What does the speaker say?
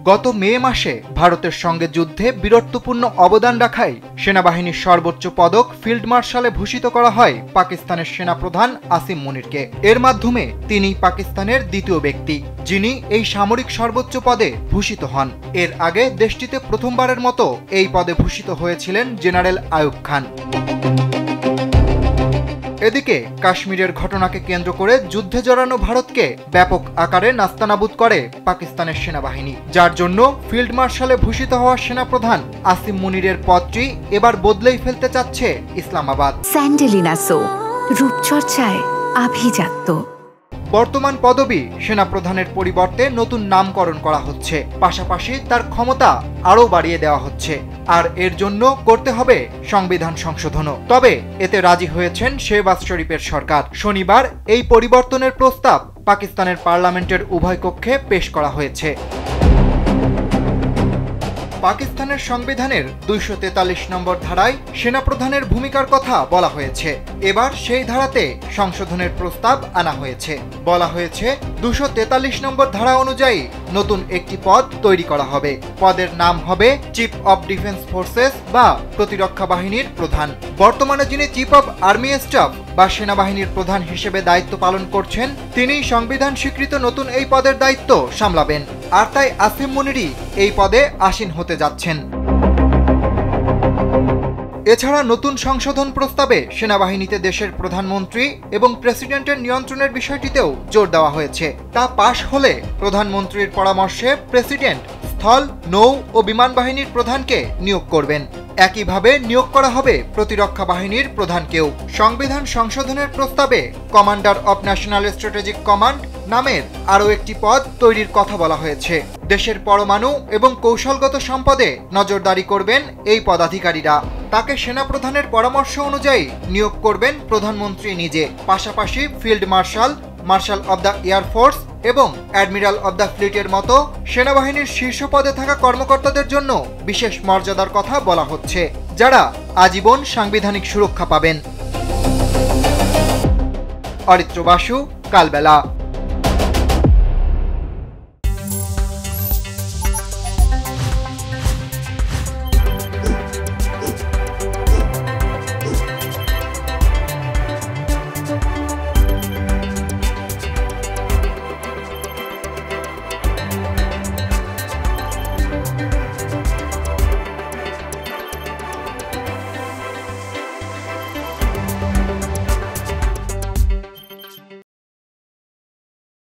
গত মে মাসে ভারতের সঙ্গে যুদ্ধে বীরত্বপূর্ণ অবদান রাখায় সেনাবাহিনীর সর্বোচ্চ পদক ফিল্ড মার্শালে ভূষিত করা হয় পাকিস্তানের সেনাপ্রধান আসিম মুনিরকে। এর মাধ্যমে তিনি পাকিস্তানের দ্বিতীয় ব্যক্তি যিনি এই সামরিক সর্বোচ্চ পদে ভূষিত হন। এর আগে দেশটিতে প্রথমবারের মতো এই পদে ভূষিত হয়েছিলেন জেনারেল আইয়ুব খান। এদিকে কাশ্মীরের ঘটনাকে কেন্দ্র করে যুদ্ধে জড়ানো ভারতকে ব্যাপক আকারে নাস্তানাবুদ করে পাকিস্তানের সেনাবাহিনী, যার জন্য ফিল্ড মার্শালে ভূষিত হওয়া সেনাপ্রধান আসিম মুনিরের পদটি এবার বদলেই ফেলতে চাচ্ছে ইসলামাবাদ। স্যান্ডেলিনা সো, রূপচর্চায় আভিজাত্য। বর্তমান পদবি সেনাপ্রধানের পরিবর্তে নতুন নামকরণ করা হচ্ছে, পাশাপাশি তার ক্ষমতা আরও বাড়িয়ে দেওয়া হচ্ছে। আর এর জন্য করতে হবে সংবিধান সংশোধনও। তবে এতে রাজি হয়েছেন শেহবাজ শরীফের সরকার। শনিবার এই পরিবর্তনের প্রস্তাব পাকিস্তানের পার্লামেন্টের উভয় কক্ষে পেশ করা হয়েছে। পাকিস্তানের সংবিধানের ২৪৩ নম্বর ধারায় সেনাপ্রধানের ভূমিকার কথা বলা হয়েছে। এবার সেই ধারাতে সংশোধনের প্রস্তাব আনা হয়েছে। বলা হয়েছে ২৪৩ নম্বর ধারা অনুযায়ী নতুন একটি পদ তৈরি করা হবে। পদের নাম হবে চিফ অব ডিফেন্স ফোর্সেস বা প্রতিরক্ষা বাহিনীর প্রধান। বর্তমানে যিনি চিফ অব আর্মি স্টাফ বা সেনাবাহিনীর প্রধান হিসেবে দায়িত্ব পালন করছেন, তিনি সংবিধান স্বীকৃত নতুন এই পদের দায়িত্ব সামলাবেন। আর তাই আসিম মুনিরই এই পদে আসীন হতে যাচ্ছেন। এছাড়া নতুন সংশোধন প্রস্তাবে সেনাবাহিনীতে দেশের প্রধানমন্ত্রী এবং প্রেসিডেন্টের নিয়ন্ত্রণের বিষয়টিতেও জোর দেওয়া হয়েছে। তা পাশ হলে প্রধানমন্ত্রীর পরামর্শে প্রেসিডেন্ট স্থল, নৌ ও বিমান বাহিনীর প্রধানকে নিয়োগ করবেন। একইভাবে নিয়োগ করা হবে প্রতিরক্ষা বাহিনীর প্রধানকেও। সংবিধান সংশোধনের প্রস্তাবে commander of national strategic command নামের আরও একটি পদ তৈরির কথা বলা হয়েছে। দেশের পরমাণু এবং কৌশলগত সম্পদে নজরদারি করবেন এই পদাধিকারীরা। তাকে সেনাপ্রধানের পরামর্শ অনুযায়ী নিয়োগ করবেন প্রধানমন্ত্রী নিজে। পাশাপাশি field marshal, marshal of the air force এবং অ্যাডমিরাল অব দ্য ফ্লিটের মতো সেনাবাহিনীর শীর্ষ পদে থাকা কর্মকর্তাদের জন্য বিশেষ মর্যাদার কথা বলা হচ্ছে, যারা আজীবন সাংবিধানিক সুরক্ষা পাবেন। অরিত্র বাসু, কালবেলা।